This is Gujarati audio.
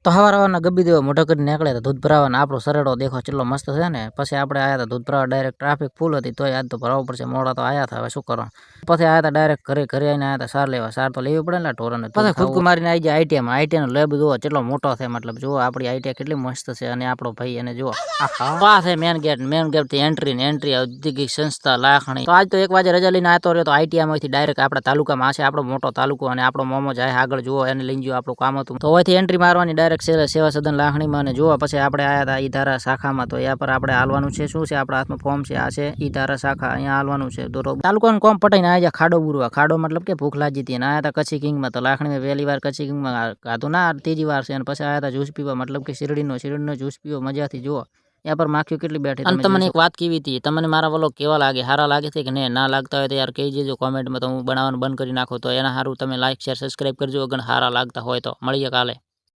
તો હવારના ગબ્બી દેવા મોઢા કરી નીકળ્યા હતા દૂધ ભરાવાના આપણો સરેડો દેખો કેટલો મસ્ત છે ને પછી આપણે આવ્યા હતા દૂધ ભરાવા ડાયરેક્ટ ટ્રાફિક ફૂલ હતી તોય આજ તો ભરાવું પડશે મોડા તો આવ્યા હતા હવે શું કરો પછી આવ્યા હતા ડાયરેક્ટ ઘરે આવીને આવ્યા હતા સાર લેવા સાર તો લેવી પડે ને ઢોરાને પછી ખુદકું મારીને આવી જાય આઈટીઆઈ નો લેબ જુઓ કેટલો મોટો છે મતલબ જુઓ આપણી આઈટીઆઈ કેટલી મસ્ત છે અને આપણો ભાઈ એને જુઓ આ છે મેન ગેટ થી એન્ટ્રી ઔદ્યોગિક સંસ્થા લાખણી તો આજ તો 1 વાગે રજા લઈને આવતો રહ્યો તો આઈટીઆઈ માંથી ડાયરેક્ટ આપણા તાલુકામાં છે આપણો મોટો તાલુકો અને આપણો મોમો જાય આગળ જુઓ એને લઈને જો આપણું કામ હતું તો અહીંથી એન્ટ્રી મારવાની ડાયરેક્ટ સેવા સદન લાખણીમાં અને જોવા પછી આપણે આવ્યા હતા ઈ ધારા શાખામાં તો ત્યાં પર આપણે હાલવાનું છે શું છે આપણા હાથમાં ફોર્મ છે આ છે ઈ ધારા શાખા અહીંયા હાલવાનું છે તો તાલુકાનું કોમ પટાઈને આવ્યા ખાડો બુરવા ખાડો મતલબ કે ભૂખ લાગી હતી અને આવ્યા હતા કચ્છી કિંગમાં તો લાખણીમાં પહેલી વાર કચ્છી કિંગમાં ખાધું ના ત્રીજી વાર છે અને પછી આવ્યા હતા જ્યુસ પીવા મતલબ કે શીરડીનો જ્યુસ પીવો મજાથી જુઓ ત્યાં પર માખીઓ કેટલી બેઠી અને તમને એક વાત કેવી હતી તમને મારા વ્લોગ કેવા લાગે સારા લાગે છે કે નહીં ના લાગતા હોય તો યાર કહી દેજો કોમેન્ટમાં તો હું બનાવવાનું બંધ કરી નાખું તો એના સારું તમે લાઈક શેર સબસ્ક્રાઈબ કરજો અગર સારા લાગતા હોય તો મળીએ કાલે